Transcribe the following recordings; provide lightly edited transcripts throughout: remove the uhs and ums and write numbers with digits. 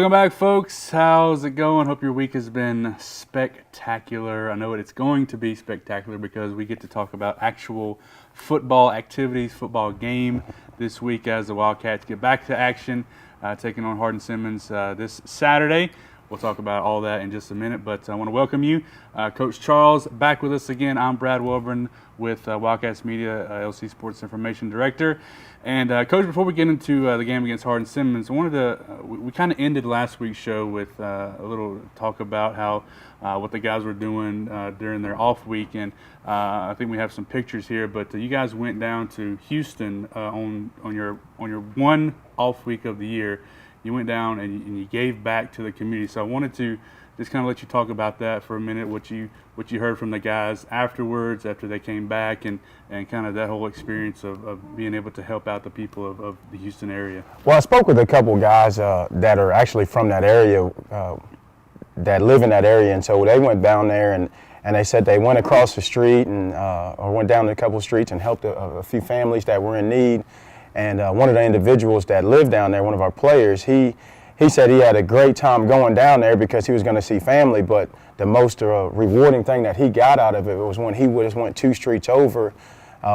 Welcome back, folks. How's it going? Hope your week has been spectacular. I know it's going to be spectacular because we get to talk about actual football activities, football game this week as the Wildcats get back to action, taking on Hardin-Simmons this Saturday. We'll talk about all that in just a minute, but I want to welcome you. Coach Charles back with us again. I'm Brad Welburn with Wildcats Media, LC Sports Information Director. And Coach, before we get into the game against Hardin-Simmons, I wanted to, we kind of ended last week's show with a little talk about how what the guys were doing during their off week, and I think we have some pictures here. But you guys went down to Houston on your one off week of the year. You went down and you gave back to the community. So I wanted to just kind of let you talk about that for a minute, what you heard from the guys afterwards, after they came back, and kind of that whole experience of being able to help out the people of the Houston area. Well, I spoke with a couple guys that are actually from that area, that live in that area, and so they went down there and they said they went across the street and or went down a couple of streets and helped a few families that were in need. And one of the individuals that lived down there, one of our players, he said he had a great time going down there because he was going to see family, but the most rewarding thing that he got out of it was when he just went 2 streets over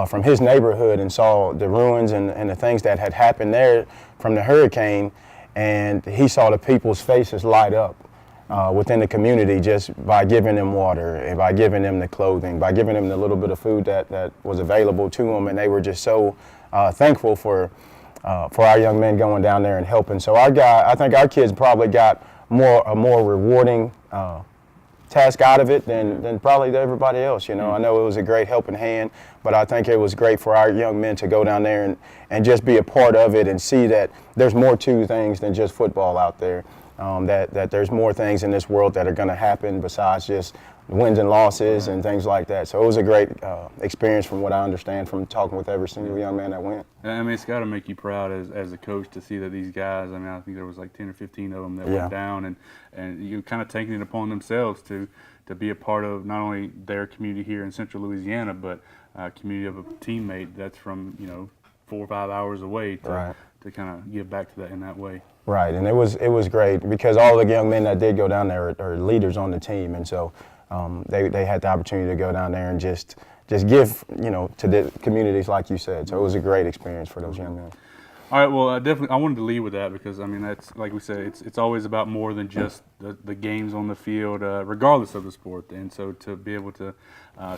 from his neighborhood and saw the ruins and the things that had happened there from the hurricane, and he saw the people's faces light up within the community just by giving them water and by giving them the clothing, by giving them the little bit of food that was available to them, and they were just so thankful for our young men going down there and helping. So I think our kids probably got a more rewarding task out of it than probably everybody else. You know, I know it was a great helping hand, but I think it was great for our young men to go down there and just be a part of it and see that there's more to things than just football out there. That there's more things in this world that are going to happen besides just wins and losses and things like that. So it was a great experience from what I understand from talking with every single young man that went. I mean, it's got to make you proud as a coach to see that these guys, I mean, I think there was like 10 or 15 of them that went down, and you kind of taking it upon themselves to be a part of not only their community here in central Louisiana, but community of a teammate that's from, 4 or 5 hours away to kind of give back to that in that way. Right, and it was great because all the young men that did go down there are leaders on the team, and so they had the opportunity to go down there and just give, to the communities like you said. So it was a great experience for those young men. All right, well, definitely, I wanted to lead with that because, I mean, that's, like we said, it's always about more than just the games on the field, regardless of the sport. And so to be able to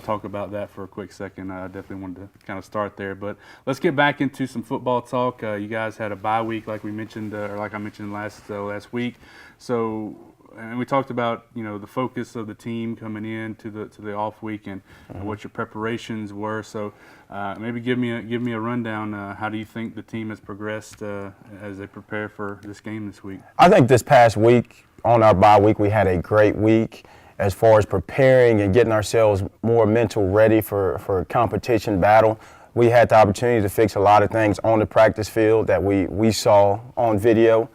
talk about that for a quick second, I definitely wanted to kind of start there. But let's get back into some football talk. You guys had a bye week, like we mentioned, or like I mentioned last week. So, and we talked about, the focus of the team coming in to the off week and what your preparations were. So maybe give me a rundown. How do you think the team has progressed as they prepare for this game this week? I think this past week, on our bye week, we had a great week as far as preparing and getting ourselves more mental ready for competition battle. We had the opportunity to fix a lot of things on the practice field that we saw on video.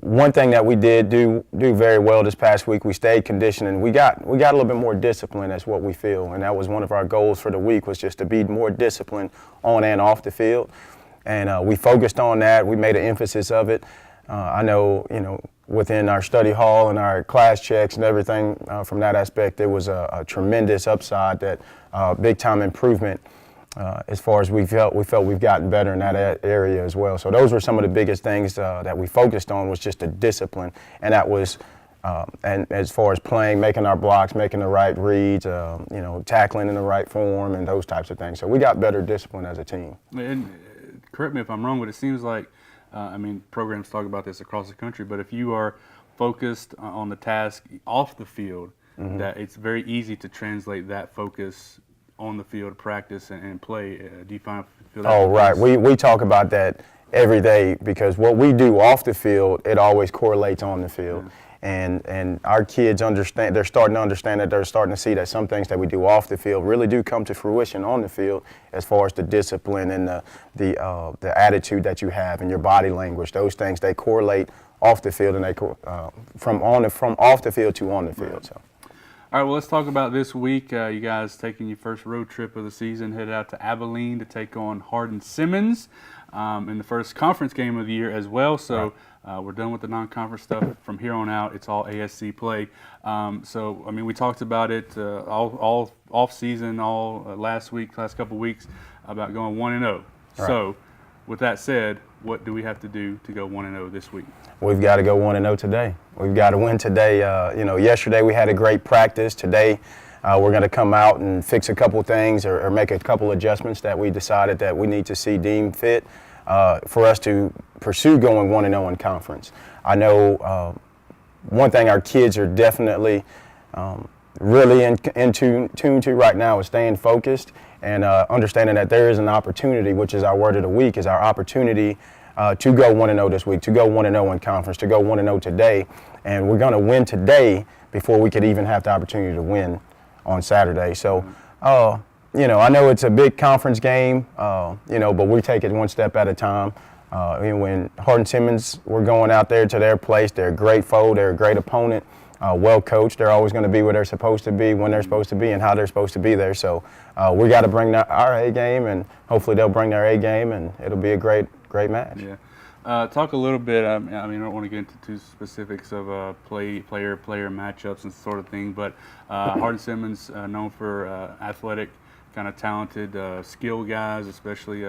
One thing that we did do very well this past week, we stayed conditioned, and we got a little bit more discipline. That's what we feel, and that was one of our goals for the week, was just to be more disciplined on and off the field. And we focused on that. We made an emphasis of it. I know, within our study hall and our class checks and everything from that aspect, there was a tremendous upside, that big time improvement. As far as we felt we've gotten better in that area as well. So those were some of the biggest things that we focused on, was just the discipline, and that was, and as far as playing, making our blocks, making the right reads, tackling in the right form, and those types of things. So we got better discipline as a team. And correct me if I'm wrong, but it seems like, programs talk about this across the country, but if you are focused on the task off the field, that it's very easy to translate that focus on the field, practice and play. Do you feel that? Oh, right. We talk about that every day, because what we do off the field, it always correlates on the field. And our kids understand, they're starting to understand that, they're starting to see that some things that we do off the field really do come to fruition on the field, as far as the discipline and the attitude that you have and your body language. Those things, they correlate off the field, and they from off the field to on the field. So. All right, well, let's talk about this week. You guys taking your first road trip of the season, headed out to Abilene to take on Hardin-Simmons in the first conference game of the year as well. So We're done with the non-conference stuff. From here on out, it's all ASC play. So, I mean, we talked about it all off-season, last couple weeks, about going 1-0. Right. So, with that said, what do we have to do to go 1-0 this week? We've got to go 1-0 today. We've got to win today. Yesterday we had a great practice. Today we're going to come out and fix a couple things or make a couple adjustments that we decided that we need to see deemed fit for us to pursue going 1-0 in conference. I know one thing our kids are definitely really in tune to right now is staying focused and understanding that there is an opportunity, which is our word of the week, is our opportunity to go 1-0 this week, to go 1-0 in conference, to go 1-0 today. And we're going to win today before we could even have the opportunity to win on Saturday. So, I know it's a big conference game, but we take it one step at a time. When Hardin-Simmons were going out there to their place, they're a great foe, they're a great opponent. Well coached, they're always going to be where they're supposed to be, when they're supposed to be, and how they're supposed to be there. So we got to bring our A game, and hopefully they'll bring their A game, and it'll be a great match. Yeah. Talk a little bit. I don't want to get into too specifics of player matchups and sort of thing, but Hardin-Simmons known for athletic, kind of talented, skill guys, especially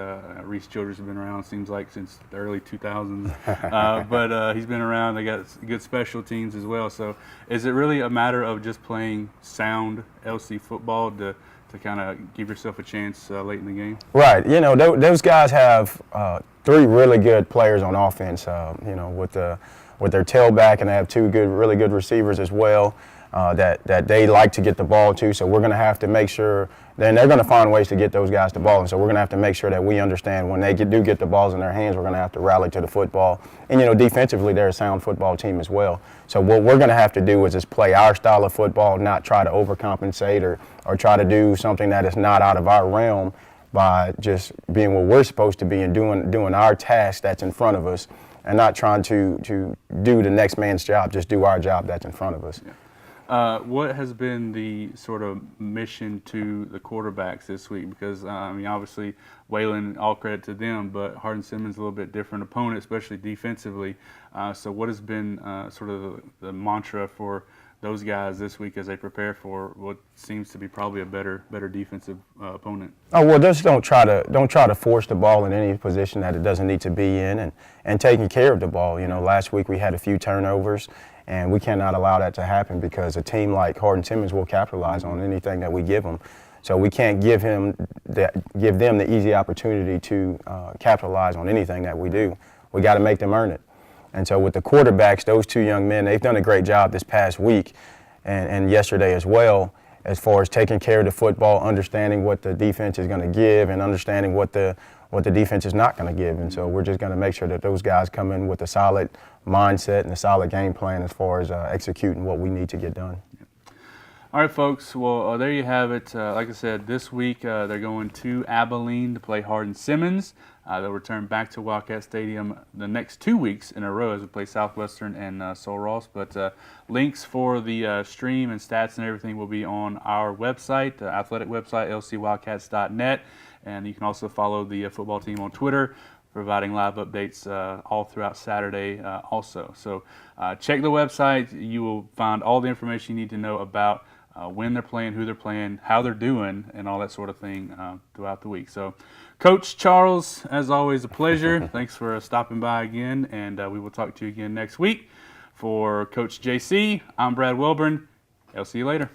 Reese Childress has been around, seems like, since the early 2000s. But he's been around. They got good special teams as well. So is it really a matter of just playing sound LC football to kind of give yourself a chance late in the game? Right. Those guys have three really good players on offense, with their tailback, and they have two really good receivers as well. That they like to get the ball to, so we're going to have to make sure. Then they're going to find ways to get those guys the ball, and so we're going to have to make sure that we understand when they do get the balls in their hands, we're going to have to rally to the football. And defensively, they're a sound football team as well. So what we're going to have to do is just play our style of football, not try to overcompensate or try to do something that is not out of our realm by just being what we're supposed to be and doing our task that's in front of us, and not trying to do the next man's job. Just do our job that's in front of us. Yeah. What has been the sort of mission to the quarterbacks this week? Because, obviously, Wayland, all credit to them, but Hardin-Simmons a little bit different opponent, especially defensively. So what has been sort of the mantra for those guys this week as they prepare for what seems to be probably a better defensive opponent? Oh, well, just don't try to force the ball in any position that it doesn't need to be in, and taking care of the ball. Last week we had a few turnovers, and we cannot allow that to happen because a team like Hardin-Simmons will capitalize on anything that we give them. So we can't give them the easy opportunity to capitalize on anything that we do. We got to make them earn it. And so with the quarterbacks, those two young men, they've done a great job this past week and yesterday as well, as far as taking care of the football, understanding what the defense is going to give, and understanding what the defense is not going to give. And so we're just going to make sure that those guys come in with a solid mindset and a solid game plan as far as executing what we need to get done. All right, folks. Well, there you have it. Like I said, this week they're going to Abilene to play Hardin-Simmons. They'll return back to Wildcat Stadium the next 2 weeks in a row as we play Southwestern and Sul Ross. But links for the stream and stats and everything will be on our website, athletic website, lcwildcats.net. And you can also follow the football team on Twitter, providing live updates all throughout Saturday also. So check the website. You will find all the information you need to know about when they're playing, who they're playing, how they're doing, and all that sort of thing throughout the week. So, Coach Charles, as always, a pleasure. Thanks for stopping by again, and we will talk to you again next week. For Coach JC, I'm Brad Wilburn. I'll see you later.